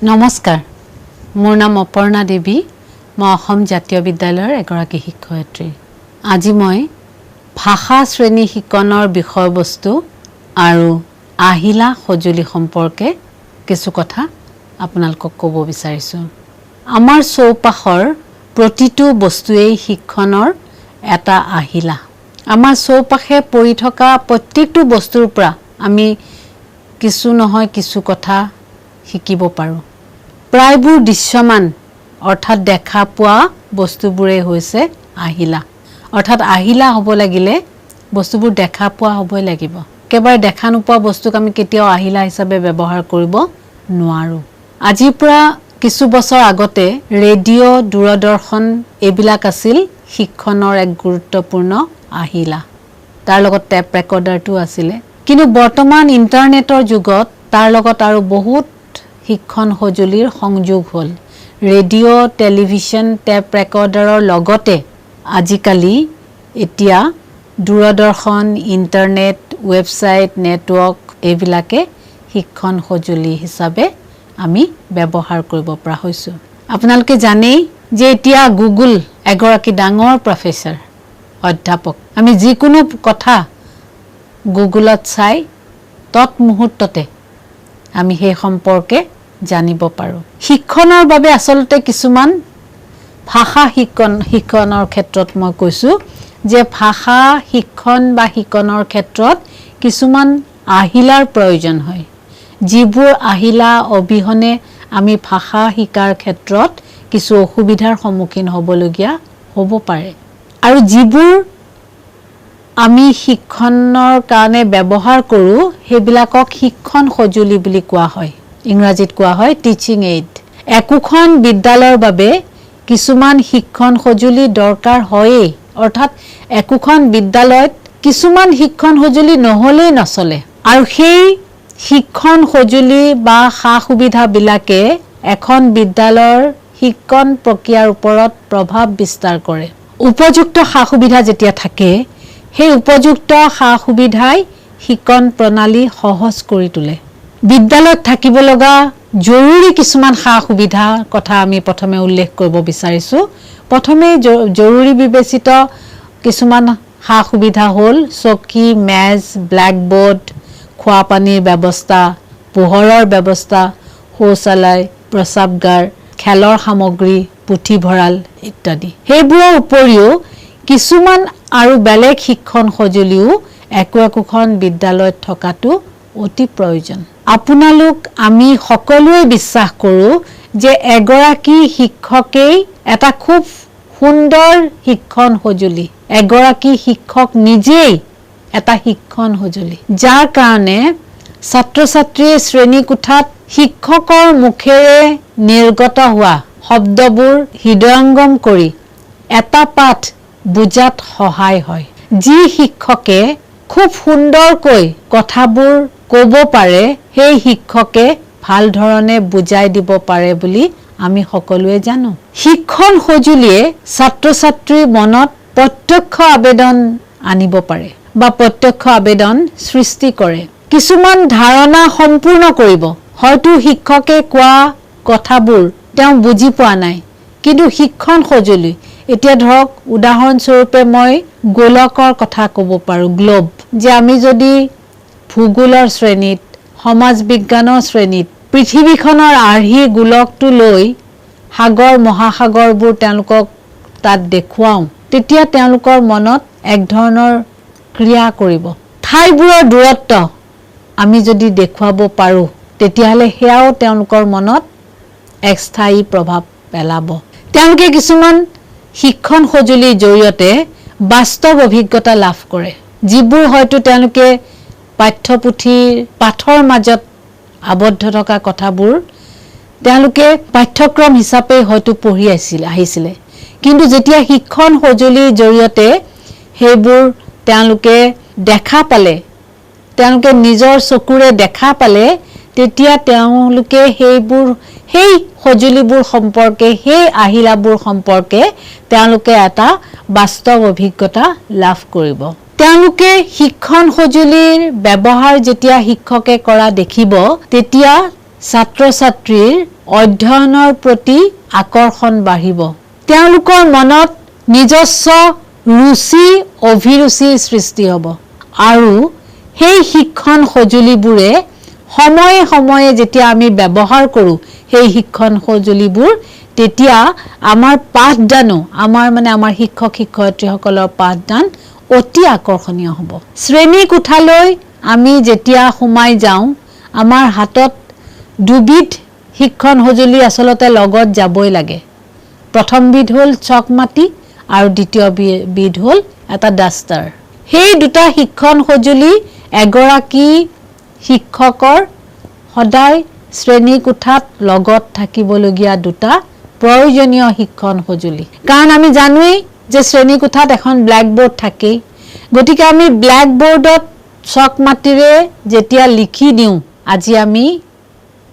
নমস্কাৰ মোৰ নাম অপৰ্ণা দেৱী মই অসম জাতীয় বিদ্যালয়ৰ এগৰাকী শিক্ষয়িত্ৰী আজি মই ভাষা শ্ৰেণী শিক্ষণৰ বিষয়বস্তু আৰু আহিলা সজুলি সম্পৰ্কে কিছু কথা আপোনালোকক ক'ব বিচাৰিছো আমাৰ চৌপাশৰ প্ৰতিটো বস্তুৱেই শিক্ষণৰ এটা আহিলা আমাৰ চৌপাশে পৰি থকা প্ৰত্যেকটো বস্তুৰ পৰা আমি কিছু নহয় কিছু কথা শিকিব পাৰো প্ৰায়বোৰ দৃশ্যমান অৰ্থাৎ দেখা পোৱা বস্তুবোৰে হৈছে আহিলা অৰ্থাৎ আহিলা হ'ব লাগিলে বস্তুবোৰ দেখা পোৱা হ'বই লাগিব কেৱল দেখা নোপোৱা বস্তুক আমি কেতিয়াও আহিলা হিচাপে ব্যৱহাৰ কৰিব নোৱাৰো আজিৰ পৰা কিছু বছৰ আগতে ৰেডিঅ' দূৰদৰ্শন এইবিলাক আছিল শিক্ষণৰ এক গুৰুত্বপূৰ্ণ আহিলা তাৰ লগত টেপ ৰেকৰ্ডাৰটো আছিল কিন্তু বৰ্তমান ইন্টাৰনেটৰ যুগত তাৰ লগত আৰু বহুত শিক্ষণ সজুলিৰ সংযোগ হ'ল ৰেডিঅ' টেলিভিছন টেপ ৰেকৰ্ডাৰৰ লগতে আজিকালি এতিয়া দূৰদৰ্শন ইন্টাৰনেট ৱেবছাইট নেটৱৰ্ক এইবিলাকে শিক্ষণ সজুলি হিচাপে আমি ব্যৱহাৰ কৰিব পৰা হৈছো আপোনালোকে জানেই যে এতিয়া গুগল এগৰাকী ডাঙৰ প্ৰফেসৰ অধ্যাপক আমি যিকোনো কথা গুগলত চাই তত মুহূৰ্ততে আমি সেই সম্পৰ্কে জানিব পাৰো শিক্ষণৰ বাবে আসলতে কিছুমান ভাষা শিক্ষণৰ ক্ষেত্ৰত মই কৈছো যে ভাষা শিক্ষণ বা শিক্ষণৰ ক্ষেত্ৰত কিছুমান আহিলাৰ প্ৰয়োজন হয় যিবোৰ আহিলা অবিহনে আমি ভাষা শিকাৰ ক্ষেত্ৰত কিছু অসুবিধাৰ সন্মুখীন হ'বলগীয়া হ'ব পাৰে আৰু যিবোৰ আমি শিক্ষণৰ কাৰণে ব্যৱহাৰ কৰো হেবিলাকক শিক্ষণ সজুলি বুলি কোৱা হয় ইংৰাজীত কোৱা হয় টিচিং এইড একোখন বিদ্যালয়ৰ বাবে কিছুমান শিক্ষণ সজুলি দৰকাৰ হয় অৰ্থাৎ একোখন বিদ্যালয়ত কিছুমান শিক্ষণ সজুলি নহলে নচলে আৰু সেই শিক্ষণ সজুলি বা সা সুবিধা বিলাকে এখন বিদ্যালয়ৰ শিক্ষণ প্ৰক্ৰিয়াৰ ওপৰত প্ৰভাৱ বিস্তাৰ কৰে উপযুক্ত সা সুবিধা যেতিয়া থাকে সেই উপযুক্ত সা সুবিধাই শিক্ষণ প্ৰণালী সহজ কৰি তোলে বিদ্যালয়ত থাকিব লগা জৰুৰী কিছুমান সা সুবিধা কথা আমি প্ৰথমে উল্লেখ কৰিব বিচাৰিছো প্ৰথমে জৰুৰী বিবেচিত কিছুমান সা সুবিধা হ'ল চকী মেজ ব্ল্যাকবোৰ্ড খোৱা পানীৰ ব্যৱস্থা পোহৰৰ ব্যৱস্থা শৌচালয় প্ৰস্ৰাৱগাৰ খেলৰ সামগ্ৰী পুথিভঁৰাল ইত্যাদি সেইবোৰৰ উপৰিও কিছুমান আৰু বেলেগ শিক্ষণ সজুলিও একোখন বিদ্যালয়ত থকাটো অতি প্ৰয়োজন আপোনালোক আমি সকলোৱে বিশ্বাস কৰো যে এগৰাকী শিক্ষকেই এটা খুব সুন্দৰ শিক্ষণ সজুলি এগৰাকী শিক্ষক নিজেই এটা শিক্ষণ সজুলি যাৰ কাৰণে ছাত্ৰ ছাত্ৰীয়ে শ্ৰেণী কোঠাত শিক্ষকৰ মুখেৰে নিৰ্গত হোৱা শব্দবোৰ হৃদয়ংগম কৰি এটা পাঠ বুজাত সহায় হয় যি শিক্ষকে খুব সুন্দৰকৈ কথাবোৰ ক'ব পাৰে সেই শিক্ষকে ভাল ধৰণে বুজাই দিব পাৰে বুলি আমি সকলোৱে জানো শিক্ষণ সজুলিয়ে ছাত্ৰ ছাত্ৰীৰ মনত প্ৰত্যক্ষ আবেদন আনিব পাৰে বা প্ৰত্যক্ষ আবেদন সৃষ্টি কৰে কিছুমান ধাৰণা সম্পূৰ্ণ কৰিব হয়তো শিক্ষকে কোৱা কথাবোৰ তেওঁ বুজি পোৱা নাই কিন্তু শিক্ষণ সজুলি এতিয়া ধৰক উদাহৰণ স্বৰূপে মই গোলকৰ কথা ক'ব পাৰো গ্লোব যে আমি যদি ভূগোলৰ শ্ৰেণীত সমাজ বিজ্ঞানৰ শ্ৰেণীত পৃথিৱীখনৰ আৰ্হি গোলকটো লৈ সাগৰ মহাসাগৰবোৰ তেওঁলোকক তাত দেখুৱাও তেতিয়া তেওঁলোকৰ মনত এক ধৰণৰ ক্ৰিয়া কৰিব ঠাইবোৰৰ দূৰত্ব আমি যদি দেখুৱাব পাৰো তেতিয়াহলে হেয়াও তেওঁলোকৰ মনত এক স্থায়ী প্ৰভাৱ পেলাব তেওঁলোকে কিছুমান শিক্ষণ সজুলিৰ জৰিয়তে বাস্তৱ অভিজ্ঞতা লাভ কৰে যিবোৰ হয়তো তেওঁলোকে পাঠ্যপুথিৰ পাঠৰ মাজত আবদ্ধ থকা কথাবোৰ তেওঁলোকে পাঠ্যক্ৰম হিচাপে হয়তো পঢ়ি আহিছিলে কিন্তু যেতিয়া শিক্ষণ সজুলিৰ জৰিয়তে সেইবোৰ তেওঁলোকে দেখা পালে তেওঁলোকে নিজৰ চকুৰে দেখা পালে তেতিয়া তেওঁলোকে সেই সজুলিবোৰ সম্পৰ্কে সেই আহিলাবোৰ সম্পৰ্কে তেওঁলোকে এটা বাস্তৱ অভিজ্ঞতা লাভ কৰিব তেওঁলোকে শিক্ষণ সজুলিৰ ব্যৱহাৰ যেতিয়া শিক্ষকে কৰা দেখিব তেতিয়া ছাত্ৰ ছাত্ৰীৰ অধ্যয়নৰ প্ৰতি আকৰ্ষণ বাঢ়িব তেওঁলোকৰ মনত নিজস্ব ৰুচি অভিৰুচিৰ সৃষ্টি হ'ব আৰু সেই শিক্ষণ সঁজুলিবোৰে সময়ে সময়ে যেতিয়া আমি ব্যৱহাৰ কৰোঁ সেই শিক্ষণ সঁজুলিবোৰ তেতিয়া আমাৰ পাঠদানো আমাৰ শিক্ষক শিক্ষয়িত্ৰীসকলৰ পাঠদান অতি আকৰ্ষণীয় হ'ব শ্ৰেণী কোঠালৈ আমি যেতিয়া সোমাই যাওঁ আমাৰ হাতত দুবিধ শিক্ষণ সঁজুলি আসলতে লগত যাবই লাগে প্ৰথম বিধ হ'ল চক মাটি আৰু দ্বিতীয় বিধ হ'ল এটা ডাষ্টাৰ সেই দুটা শিক্ষণ সঁজুলি এগৰাকী শিক্ষকৰ সদায় শ্ৰেণী কোঠাত লগত থাকিবলগীয়া দুটা প্ৰয়োজনীয় শিক্ষণ সঁজুলি কাৰণ আমি জানোই যে শ্ৰেণী কোঠাত এখন ব্ল্যাক বোৰ্ড থাকে গতিকে আমি ব্ল্যাক বোৰ্ডত চক মাটিৰে যেতিয়া লিখি দিওঁ আজি আমি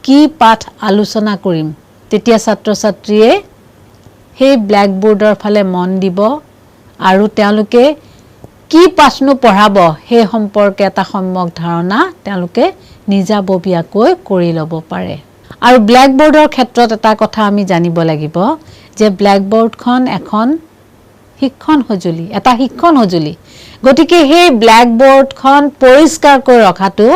কি পাঠ আলোচনা কৰিম তেতিয়া ছাত্ৰ ছাত্ৰীয়ে সেই ব্ল্যাক বোৰ্ডৰ ফালে মন দিব আৰু তেওঁলোকে কি প্ৰশ্ন পঢ়াব সেই সম্পৰ্কে এটা সম্যক ধাৰণা তেওঁলোকে নিজাববীয়াকৈ কৰি ল'ব পাৰে আৰু ব্ল্যাক বোৰ্ডৰ ক্ষেত্ৰত এটা কথা আমি জানিব লাগিব যে ব্ল্যাক বোৰ্ডখন এখন শিক্ষণ সঁজুলি এটা শিক্ষণ সঁজুলি গতিকে সেই ব্ল্যাক বোৰ্ডখন পৰিষ্কাৰকৈ ৰখাটো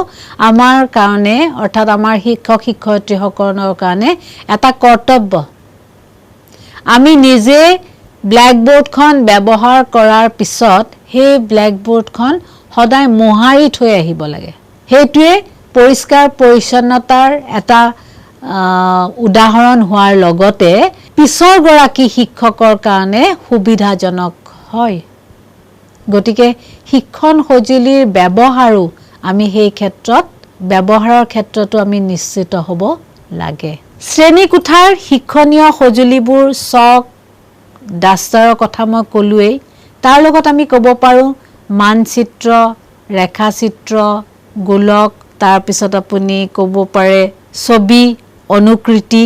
আমাৰ কাৰণে অৰ্থাৎ আমাৰ শিক্ষক শিক্ষয়িত্ৰীসকলৰ কাৰণে এটা কৰ্তব্য আমি নিজে ব্ল্যাক বোৰ্ডখন ব্যৱহাৰ কৰাৰ পিছত সেই ব্ল্যাক বোৰ্ডখন সদায় মোহাৰি থৈ আহিব লাগে হেতুৱে পৰিষ্কাৰ পৰিচ্ছন্নতাৰ এটা উদাহৰণ হোৱাৰ লগতে পিছৰ গৰাকী শিক্ষকৰ কাৰণে সুবিধাজনক হয় গতিকে শিক্ষণ সঁজুলিৰ ব্যৱহাৰো আমি সেই ক্ষেত্ৰত ব্যৱহাৰৰ ক্ষেত্ৰতো আমি নিশ্চিত হ'ব লাগে শ্ৰেণী কোঠাৰ শিক্ষণীয় সঁজুলিবোৰ চক ডাষ্টাৰৰ কথা মই ক'লোৱেই তাৰ লগত আমি ক'ব পাৰোঁ মানচিত্ৰ ৰেখাচিত্ৰ গোলক তাৰ পিছত আপুনি ক'ব পাৰে ছবি অনুকৃতি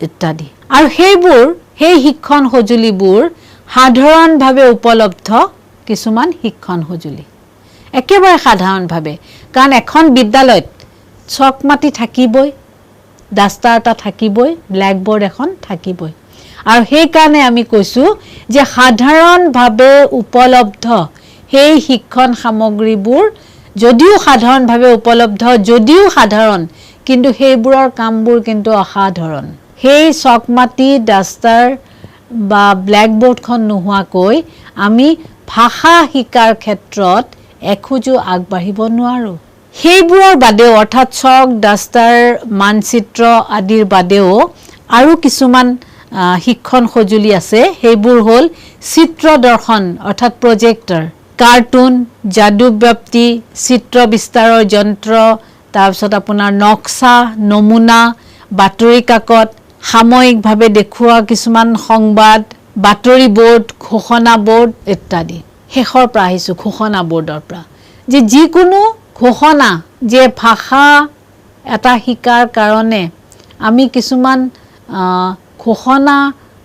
ইত্যাদি আৰু সেইবোৰ সেই শিক্ষণ সঁজুলিবোৰ সাধাৰণভাৱে উপলব্ধ কিছুমান শিক্ষণ সঁজুলি একেবাৰে সাধাৰণভাৱে কাৰণ এখন বিদ্যালয়ত চক মাটি থাকিবই ডাষ্টাৰ এটা থাকিবই ব্ল্যাক বোৰ্ড এখন থাকিবই আৰু সেই কাৰণে আমি কৈছো যে সাধাৰণভাৱে উপলব্ধ সেই শিক্ষণ সামগ্ৰীবোৰ যদিও সাধাৰণভাৱে উপলব্ধ যদিও সাধাৰণ কিন্তু সেইবোৰৰ কামবোৰ কিন্তু অসাধাৰণ সেই চক মাটি ডাষ্টাৰ বা ব্ল্যাক বোৰ্ডখন নোহোৱাকৈ আমি ভাষা শিকাৰ ক্ষেত্ৰত এখোজো আগবাঢ়িব নোৱাৰো সেইবোৰৰ বাদেও অৰ্থাৎ চক ডাষ্টাৰ মানচিত্ৰ আদিৰ বাদেও আৰু কিছুমান শিক্ষণ সঁজুলি আছে সেইবোৰ হ'ল চিত্ৰ দৰ্শন অৰ্থাৎ প্ৰজেক্টৰ কাৰ্টুন যাদু ব্যক্তি চিত্ৰ বিস্তাৰৰ যন্ত্ৰ তাৰপিছত আপোনাৰ নক্সা নমুনা বাতৰি কাকত সাময়িকভাৱে দেখুওৱা কিছুমান সংবাদ বাতৰি বোৰ্ড ঘোষণা বোৰ্ড ইত্যাদি শেষৰ পৰা আহিছো ঘোষণা বোৰ্ডৰ পৰা যে যিকোনো ঘোষণা যে ভাষা এটা শিকাৰ কাৰণে আমি কিছুমান ঘোষণা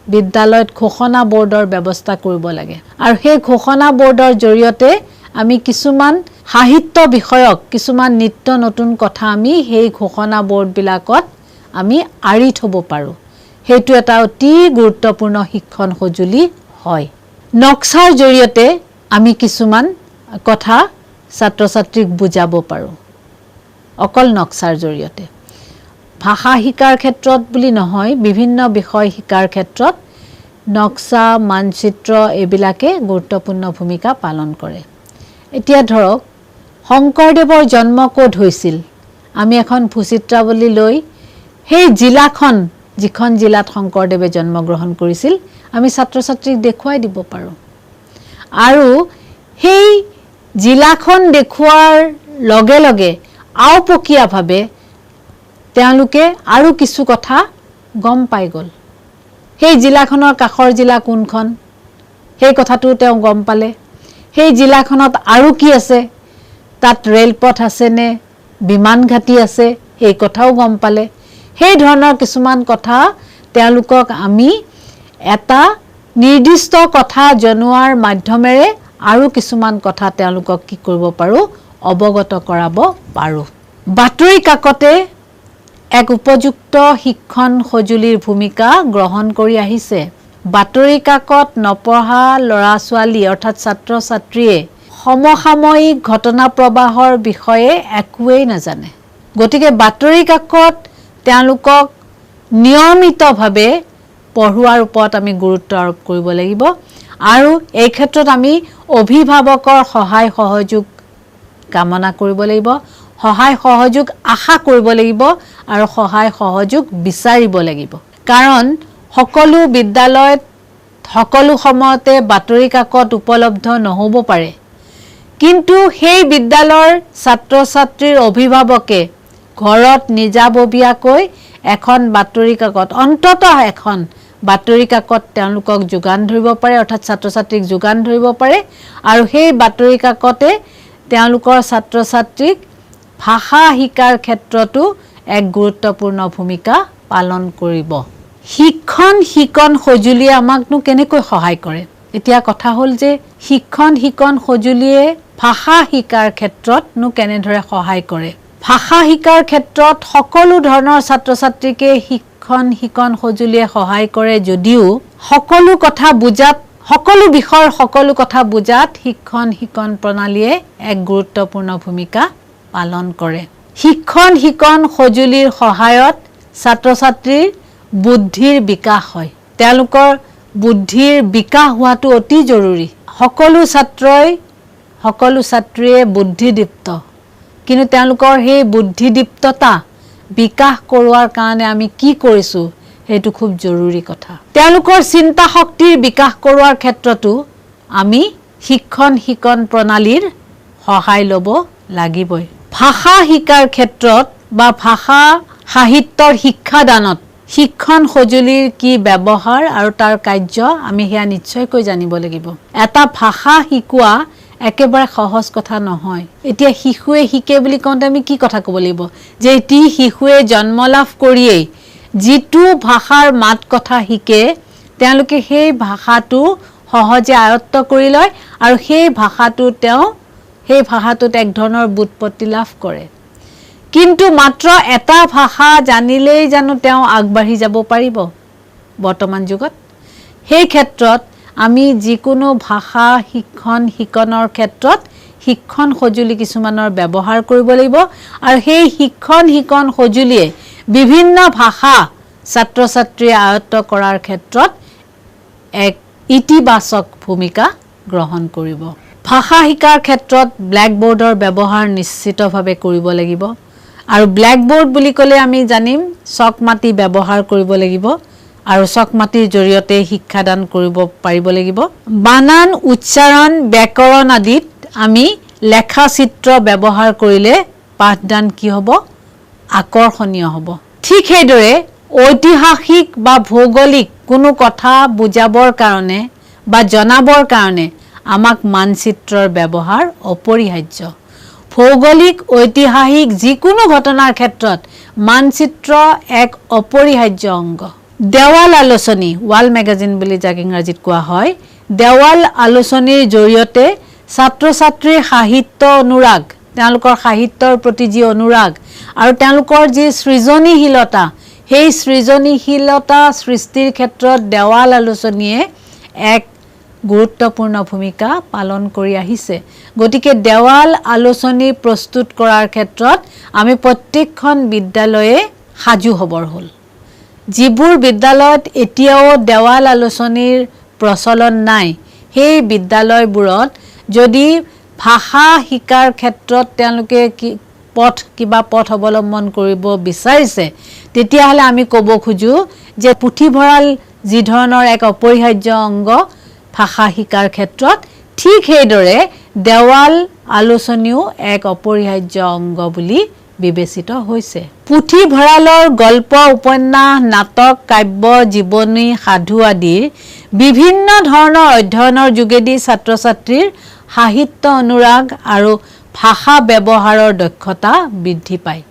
বিদ্যালয়ত ঘোষণা বোৰ্ডৰ ব্যৱস্থা কৰিব লাগে আৰু সেই ঘোষণা বোৰ্ডৰ জৰিয়তে আমি কিছুমান সাহিত্য বিষয়ক কিছুমান নিত্য নতুন কথা আমি সেই ঘোষণা বোৰ্ড বিলাকত আমি আৰি থব পাৰো হেতু এটা অতি গুৰুত্বপূৰ্ণ শিক্ষণ সঁজুলি হয় নক্সাৰ জৰিয়তে আমি কিছুমান কথা ছাত্ৰ ছাত্ৰীক বুজাব পাৰো অকল নক্সাৰ জৰিয়তে ভাষা শিকাৰ ক্ষেত্ৰত বুলি নহয় বিভিন্ন বিষয় শিকাৰ ক্ষেত্ৰত নক্সা মানচিত্ৰ এবিলাকে গুৰুত্বপূৰ্ণ ভূমিকা পালন কৰে এতিয়া ধৰক শংকৰদেৱৰ জন্ম ক'ত হৈছিল আমি এখন ভূচিত্ৰাৱলী লৈ সেই জিলাখন যিখন জিলাত শংকৰদেৱে জন্মগ্ৰহণ কৰিছিল আমি ছাত্ৰ ছাত্ৰীক দেখুৱাই দিব পাৰো আৰু সেই জিলাখন দেখুৱাৰ লগে লগে আওপকীয়াভাৱে তেওঁলোকে আৰু কিছু কথা গম পাই গল সেই জিলাখনৰ কাখৰ জিলা কোনখন সেই কথাটো তেওঁ গম পালে সেই জিলাখনত আৰু কি আছে তাত ৰেলপথ আছে নে বিমান ঘাটি আছে এই কথাও গম পালে সেই ধৰণৰ কিছুমান কথা তেওঁলোকক আমি এটা নিৰ্দিষ্ট কথা জনোৱাৰ মাধ্যমেৰে আৰু কিছুমান কথা তেওঁলোকক কি কৰিব পাৰো অৱগত কৰাব পাৰো বাতৰি কাকতে এক উপযুক্ত শিক্ষণ সঁজুলিৰ ভূমিকা গ্ৰহণ কৰি আহিছে। বাতৰি কাকত নপঢ়া ল'ৰা ছোৱালী অৰ্থাৎ ছাত্ৰ ছাত্ৰীয়ে সমসাময়িক ঘটনা প্ৰবাহৰ বিষয়ে একোৱেই নাজানে। গতিকে বাতৰি কাকত তেওঁলোকক নিয়মিতভাৱে পঢ়োৱাৰ ওপৰত আমি গুৰুত্ব আৰোপ কৰিব লাগিব আৰু এই ক্ষেত্ৰত আমি অভিভাৱকৰ সহায় সহযোগ কামনা কৰিব লাগিব, সহায় সহযোগ আশা কৰিব লাগিব আৰু সহায় সহযোগ বিচাৰিব লাগিব। কাৰণ সকলো বিদ্যালয়ত সকলো সময়তে বাতৰি কাকত উপলব্ধ নহ'ব পাৰে, কিন্তু সেই বিদ্যালয়ৰ ছাত্ৰ ছাত্ৰীৰ অভিভাৱকে ঘৰত নিজাববীয়াকৈ এখন বাতৰি কাকত অন্ততঃ এখন বাতৰি কাকত তেওঁলোকক যোগান ধৰিব পাৰে, অৰ্থাৎ ছাত্ৰ ছাত্ৰীক যোগান ধৰিব পাৰে আৰু সেই বাতৰি কাকতে তেওঁলোকৰ ছাত্ৰ ছাত্ৰীক ভাষা শিকাৰ ক্ষেত্ৰতো এক গুৰুত্বপূৰ্ণ ভূমিকা পালন কৰিব। শিক্ষণ সঁজুলিয়ে আমাকনো কেনেকৈ সহায় কৰে? এতিয়া কথা হ'ল যে শিক্ষণ সঁজুলিয়ে ভাষা শিকাৰ ক্ষেত্ৰতনো কেনেদৰে সহায় কৰে? ভাষা শিকাৰ ক্ষেত্ৰত সকলো ধৰণৰ ছাত্ৰ ছাত্ৰীকে শিক্ষণ সঁজুলিয়ে সহায় কৰে যদিও সকলো কথা বুজাত সকলো বিষয়ৰ সকলো কথা বুজাত শিক্ষণ প্ৰণালীয়ে এক গুৰুত্বপূৰ্ণ ভূমিকা পালন কৰে। শিক্ষণ সঁজুলিৰ সহায়ত ছাত্ৰ ছাত্ৰীৰ বুদ্ধিৰ বিকাশ হয়। তেওঁলোকৰ বুদ্ধিৰ বিকাশ হোৱাটো অতি জৰুৰী। সকলো ছাত্ৰীয়ে বুদ্ধিদীপ্ত, কিন্তু তেওঁলোকৰ সেই বুদ্ধিদীপ্ততা বিকাশ কৰোৱাৰ কাৰণে আমি কি কৰিছোঁ সেইটো খুব জৰুৰী কথা। তেওঁলোকৰ চিন্তা শক্তিৰ বিকাশ কৰোৱাৰ ক্ষেত্ৰতো আমি শিক্ষণ প্ৰণালীৰ সহায় ল'ব লাগিবই। ভাষা শিকাৰ ক্ষেত্ৰত বা ভাষা সাহিত্যৰ শিক্ষাদানত শিক্ষণ সঁজুলিৰ কি ব্যৱহাৰ আৰু তাৰ কাৰ্য আমি সেয়া নিশ্চয়কৈ জানিব লাগিব। এটা ভাষা শিকোৱা একেবাৰে সহজ কথা নহয়। এতিয়া শিশুৱে শিকে বুলি কওঁতে আমি কি কথা ক'ব লাগিব যে এটি শিশুৱে জন্ম লাভ কৰিয়েই যিটো ভাষাৰ মাত কথা শিকে তেওঁলোকে সেই ভাষাটো সহজে আয়ত্ত কৰি লয় আৰু সেই ভাষাটোত এক ধৰণৰ বুৎপত্তি লাভ কৰে। কিন্তু মাত্ৰ এটা ভাষা জানিলেই জানো তেওঁ আগবাঢ়ি যাব পাৰিব বৰ্তমান যুগত? সেই ক্ষেত্ৰত আমি যিকোনো ভাষা শিক্ষণৰ ক্ষেত্ৰত শিক্ষণ সঁজুলি কিছুমানৰ ব্যৱহাৰ কৰিব লাগিব আৰু সেই শিক্ষণ সঁজুলিয়ে বিভিন্ন ভাষা ছাত্ৰ ছাত্ৰীয়ে আয়ত্ত কৰাৰ ক্ষেত্ৰত এক ইতিবাচক ভূমিকা গ্ৰহণ কৰিব। ভাষা শিকাৰ ক্ষেত্ৰত ব্লেকবোৰ্ডৰ ব্যৱহাৰ নিশ্চিতভাৱে কৰিব লাগিব আৰু ব্লেকবোৰ্ড বুলি ক'লে আমি জানিম চক মাটি ব্যৱহাৰ কৰিব লাগিব আৰু চক মাটিৰ জৰিয়তে শিক্ষাদান কৰিব পাৰিব লাগিব। বানান, উচ্চাৰণ, ব্যাকৰণ আদিত আমি লেখা চিত্ৰ ব্যৱহাৰ কৰিলে পাঠদান কি হ'ব? আকৰ্ষণীয় হ'ব। ঠিক সেইদৰে ঐতিহাসিক বা ভৌগোলিক কোনো কথা বুজাবৰ কাৰণে বা জনাবৰ কাৰণে আমাক মানচিত্ৰৰ ব্যৱহাৰ অপৰিহাৰ্য। ভৌগোলিক ঐতিহাসিক যিকোনো ঘটনাৰ ক্ষেত্ৰত মানচিত্ৰ এক অপৰিহাৰ্য অংগ। দেৱাল আলোচনী, ৱাল মেগাজিন বুলি যাক ইংৰাজীত কোৱা হয়, দেৱাল আলোচনীৰ জৰিয়তে ছাত্ৰ ছাত্ৰীৰ সাহিত্য অনুৰাগ, তেওঁলোকৰ সাহিত্যৰ প্ৰতি যি অনুৰাগ আৰু তেওঁলোকৰ যি সৃজনীশীলতা, সেই সৃজনীশীলতা সৃষ্টিৰ ক্ষেত্ৰত দেৱাল আলোচনীয়ে এক গুৰুত্বপূৰ্ণ ভূমিকা পালন কৰি আহিছে। গতিকে দেৱাল আলোচনী প্ৰস্তুত কৰাৰ ক্ষেত্ৰত আমি প্ৰত্যেকখন বিদ্যালয়ে সাজু হ'বৰ হ'ল। যিবোৰ বিদ্যালয়ত এতিয়াও দেৱাল আলোচনীৰ প্ৰচলন নাই, সেই বিদ্যালয়বোৰত যদি ভাষা শিকাৰ ক্ষেত্ৰত তেওঁলোকে কিবা পথ অৱলম্বন কৰিব বিচাৰিছে তেতিয়াহ'লে আমি ক'ব খোজোঁ যে পুথিভঁৰাল যি ধৰণৰ এক অপৰিহাৰ্য অংগ ভাষা শিকাৰ ক্ষেত্ৰত, ঠিক সেইদৰে দেৱাল আলোচনীও এক অপৰিহাৰ্য অংগ বুলি বিবেচিত হৈছে। পুথিভঁৰালৰ গল্প, উপন্যাস, নাটক, কাব্য, জীৱনী, সাধু আদিৰ বিভিন্ন ধৰণৰ অধ্যয়নৰ যোগেদি ছাত্ৰ ছাত্ৰীৰ সাহিত্য অনুৰাগ আৰু ভাষা ব্যৱহাৰৰ দক্ষতা বৃদ্ধি পায়।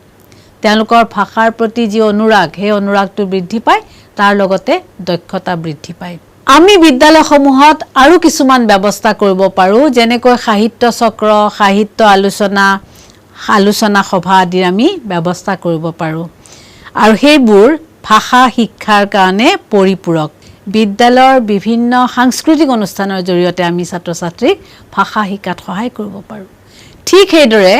তেওঁলোকৰ ভাষাৰ প্ৰতি যি অনুৰাগ, সেই অনুৰাগটো বৃদ্ধি পায়, তাৰ লগতে দক্ষতা বৃদ্ধি পায়। আমি বিদ্যালয়সমূহত আৰু কিছুমান ব্যৱস্থা কৰিব পাৰোঁ, যেনেকৈ সাহিত্য চক্ৰ, সাহিত্য আলোচনা সভা আদিৰ আমি ব্যৱস্থা কৰিব পাৰোঁ। আৰু সেইবোৰ ভাষা শিক্ষাৰ কাৰণে পৰিপূৰক বিদ্যালয়ৰ বিভিন্ন সাংস্কৃতিক অনুষ্ঠানৰ জৰিয়তে আমি ছাত্ৰ ছাত্ৰীক ভাষা শিকাত সহায় কৰিব পাৰোঁ ঠিক সেইদৰে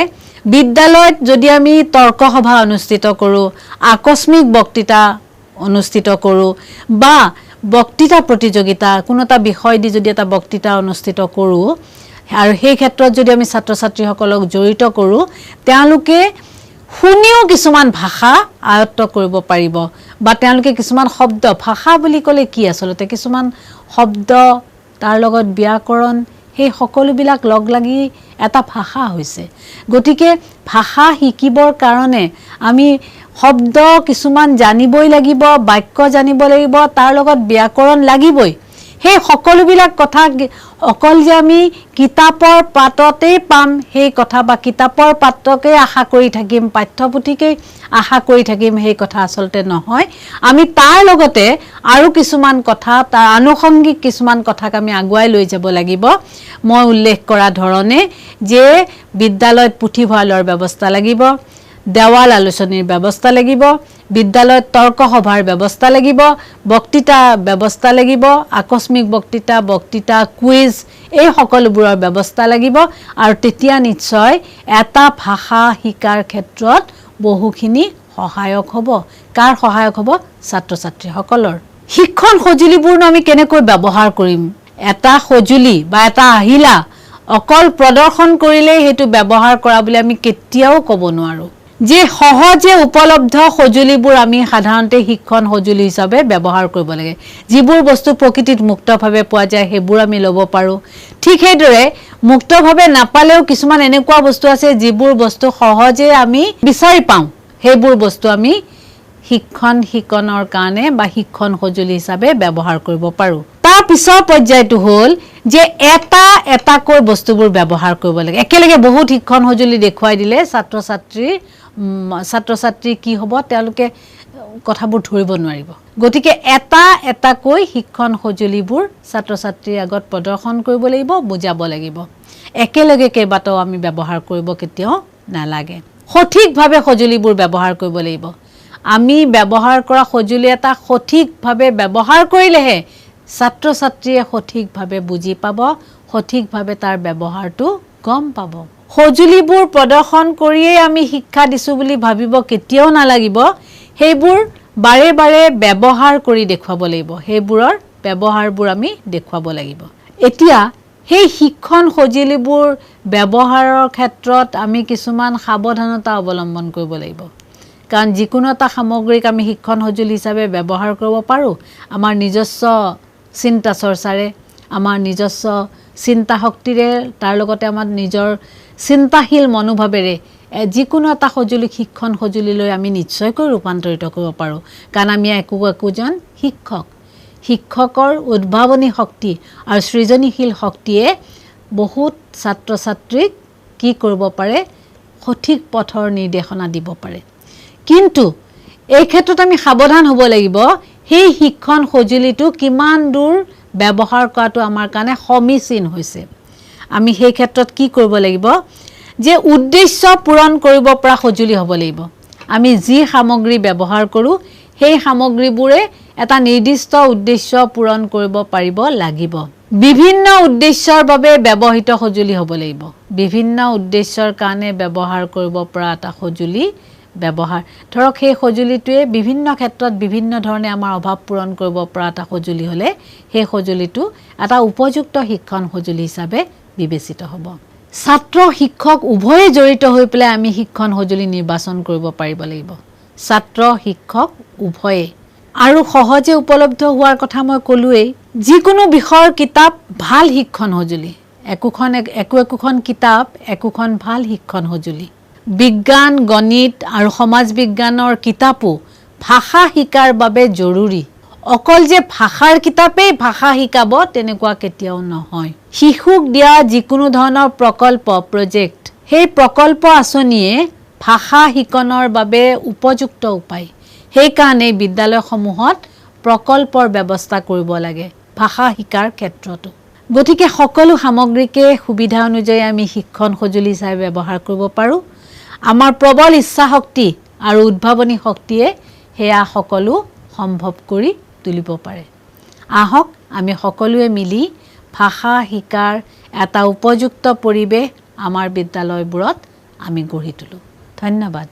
বিদ্যালয়ত যদি আমি তৰ্ক সভা অনুষ্ঠিত কৰোঁ আকস্মিক বক্তৃতা অনুষ্ঠিত কৰোঁ বা বক্তৃতা প্ৰতিযোগিতা কোনো এটা বিষয় দি যদি এটা বক্তৃতা অনুষ্ঠিত কৰোঁ আৰু সেই ক্ষেত্ৰত যদি আমি ছাত্ৰ ছাত্ৰীসকলক জড়িত কৰোঁ তেওঁলোকে শুনিও কিছুমান ভাষা আয়ত্ত কৰিব পাৰিব বা তেওঁলোকে কিছুমান শব্দ ভাষা বুলি ক'লে কি আচলতে কিছুমান শব্দ তাৰ লগত ব্যাকৰণ সেই সকলোবিলাক লগ লাগি এটা ভাষা হৈছে গতিকে ভাষা শিকিবৰ কাৰণে আমি শব্দ কিছুমান জানিবই লাগিব বাক্য জানিব লাগিব তাৰ লগত ব্যাকৰণ লাগিবই সেই সকলোবিলাক কথা অকল যে আমি কিতাপৰ পাততে পাম সেই কথা বা কিতাপৰ পাতকে আশা কৰি থাকিম পাঠ্যপুথিকে আশা কৰি থাকিম সেই কথা আচলতে নহয় আমি তাৰ লগতে আৰু কিছুমান কথা তাৰ আনুষংগিক কিছুমান কথাক আমি আগুৱাই লৈ যাব লাগিব মই উল্লেখ কৰা ধৰণে যে বিদ্যালয়ত পুথিভঁৰালৰ ব্যৱস্থা লাগিব দেৱাল আলোচনীৰ ব্যৱস্থা লাগিব বিদ্যালয়ত তৰ্ক সভাৰ ব্যৱস্থা লাগিব বক্তৃতা ব্যৱস্থা লাগিব আকস্মিক বক্তৃতা কুইজ এই সকলোবোৰৰ ব্যৱস্থা লাগিব আৰু তেতিয়া নিশ্চয় এটা ভাষা শিকাৰ ক্ষেত্ৰত বহুখিনি সহায়ক হ'ব কাৰ সহায়ক হ'ব ছাত্ৰ ছাত্ৰীসকলৰ শিক্ষণ সঁজুলিবোৰ আমি কেনেকৈ ব্যৱহাৰ কৰিম এটা সঁজুলি বা এটা আহিলা অকল প্ৰদৰ্শন কৰিলেই হেতু ব্যৱহাৰ কৰা বুলি আমি কেতিয়াও ক'ব নোৱাৰো যে সহজে উপলব্ধ সঁজুলিবোৰ আমি সাধাৰণতে শিক্ষণ সঁজুলি হিচাপে ব্যৱহাৰ কৰিব লাগে যিবোৰ বস্তু প্ৰকৃতিত মুক্তভাৱে পোৱা যায় সেইবোৰ আমি ল'ব পাৰোঁ ঠিক সেইদৰে মুক্তভাৱে নাপালেও কিছুমান এনেকুৱা বস্তু আছে যিবোৰ বস্তু সহজে আমি বিচাৰি পাওঁ সেইবোৰ বস্তু আমি শিক্ষণৰ কাৰণে বা শিক্ষণ সঁজুলি হিচাপে ব্যৱহাৰ কৰিব পাৰোঁ তাৰ পিছৰ পৰ্যায়টো হ'ল যে এটাকৈ বস্তুবোৰ ব্যৱহাৰ কৰিব লাগে একেলগে বহুত শিক্ষণ সঁজুলি দেখুৱাই দিলে ছাত্ৰ ছাত্ৰী কি হ'ব তেওঁলোকে কথাবোৰ ধৰিব নোৱাৰিব গতিকে এটাকৈ শিক্ষণ সঁজুলিবোৰ ছাত্ৰ ছাত্ৰীৰ আগত প্ৰদৰ্শন কৰিব লাগিব বুজাব লাগিব একেলগে কেইবাটাও আমি ব্যৱহাৰ কৰিব কেতিয়াও নালাগে সঠিকভাৱে সঁজুলিবোৰ ব্যৱহাৰ কৰিব লাগিব আমি ব্যৱহাৰ কৰা সঁজুলি এটা সঠিকভাৱে ব্যৱহাৰ কৰিলেহে ছাত্ৰ ছাত্ৰীয়ে সঠিকভাৱে বুজি পাব সঠিকভাৱে তাৰ ব্যৱহাৰটো গম পাব সঁজুলিবোৰ প্ৰদৰ্শন কৰিয়ে আমি শিক্ষা দিছো বুলি ভাবিব কেতিয়াও নালাগিব সেইবোৰ বাৰে বাৰে ব্যৱহাৰ কৰি দেখুৱাব লাগিব সেইবোৰৰ ব্যৱহাৰবোৰ আমি দেখুৱাব লাগিব এতিয়া সেই শিক্ষণ সঁজুলিবোৰ ব্যৱহাৰৰ ক্ষেত্ৰত আমি কিছুমান সাৱধানতা অৱলম্বন কৰিব লাগিব কাৰণ যিকোনো এটা সামগ্ৰীক আমি শিক্ষণ সঁজুলি হিচাপে ব্যৱহাৰ কৰিব পাৰোঁ আমাৰ নিজস্ব চিন্তা চৰ্চাৰে আমাৰ নিজস্ব চিন্তা শক্তিৰে তাৰ লগতে আমাৰ নিজৰ চিন্তাশীল মনোভাৱেৰে যিকোনো এটা সঁজুলি শিক্ষণ সঁজুলিলৈ আমি নিশ্চয়কৈ ৰূপান্তৰিত কৰিব পাৰোঁ কাৰণ আমি একোজন শিক্ষকৰ উদ্ভাৱনী শক্তি আৰু সৃজনীশীল শক্তিয়ে বহুত ছাত্ৰ ছাত্ৰীক কি কৰিব পাৰে সঠিক পথৰ নিৰ্দেশনা দিব পাৰে কিন্তু এই ক্ষেত্ৰত আমি সাৱধান হ'ব লাগিব সেই শিক্ষণ সঁজুলিটো কিমান দূৰ ব্যৱহাৰ কৰাটো আমাৰ কাৰণে সমীচীন হৈছে আমি সেই ক্ষেত্ৰত কি কৰিব লাগিব যে উদ্দেশ্য পূৰণ কৰিব পৰা সঁজুলি হ'ব লাগিব আমি যি সামগ্ৰী ব্যৱহাৰ কৰোঁ সেই সামগ্ৰীবোৰে এটা নিৰ্দিষ্ট উদ্দেশ্য পূৰণ কৰিব পাৰিব লাগিব বিভিন্ন উদ্দেশ্যৰ বাবে ব্যৱহৃত সঁজুলি হ'ব লাগিব বিভিন্ন উদ্দেশ্যৰ কাৰণে ব্যৱহাৰ কৰিব পৰা এটা সঁজুলি ব্যৱহাৰ ধৰক সেই সঁজুলিটোৱে বিভিন্ন ক্ষেত্ৰত বিভিন্ন ধৰণে আমাৰ অভাৱ পূৰণ কৰিব পৰা এটা সঁজুলি হ'লে সেই সঁজুলিটো এটা উপযুক্ত শিক্ষণ সঁজুলি হিচাপে বিবেচিত হ'ব ছাত্ৰ শিক্ষক উভয়ে জড়িত হৈ পেলাই আমি শিক্ষণ সঁজুলি নিৰ্বাচন কৰিব পাৰিব লাগিব ছাত্ৰ শিক্ষক উভয়ে আৰু সহজে উপলব্ধ হোৱাৰ কথা মই ক'লোৱেই যিকোনো বিষয়ৰ কিতাপ ভাল শিক্ষণ সঁজুলি একোখন কিতাপ একোখন ভাল শিক্ষণ সঁজুলি বিজ্ঞান গণিত আৰু সমাজ বিজ্ঞানৰ কিতাপো ভাষা শিকাৰ বাবে জৰুৰী অকল যে ভাষাৰ কিতাপেই ভাষা শিকাব তেনেকুৱা কেতিয়াও নহয় শিশুক দিয়া যিকোনো ধৰণৰ প্ৰজেক্ট সেই প্ৰকল্প আঁচনিয়ে ভাষা শিকনৰ বাবে উপযুক্ত উপায় সেইকাৰণে বিদ্যালয়সমূহত প্ৰকল্পৰ ব্যৱস্থা কৰিব লাগে ভাষা শিকাৰ ক্ষেত্ৰতো গতিকে সকলো সামগ্ৰীকে সুবিধা অনুযায়ী আমি শিক্ষণ সঁজুলি হিচাপে ব্যৱহাৰ কৰিব পাৰোঁ আমাৰ প্ৰবল ইচ্ছা শক্তি আৰু উদ্ভাৱনী শক্তিয়ে সেয়া সকলো সম্ভৱ কৰি তুলিব পাৰে। আহক আমি সকলোৱে মিলি ভাষা শিকাৰ এটা উপযুক্ত পৰিৱেশ আমাৰ বিদ্যালয়বোৰত আমি গঢ়ি তুলো। ধন্যবাদ।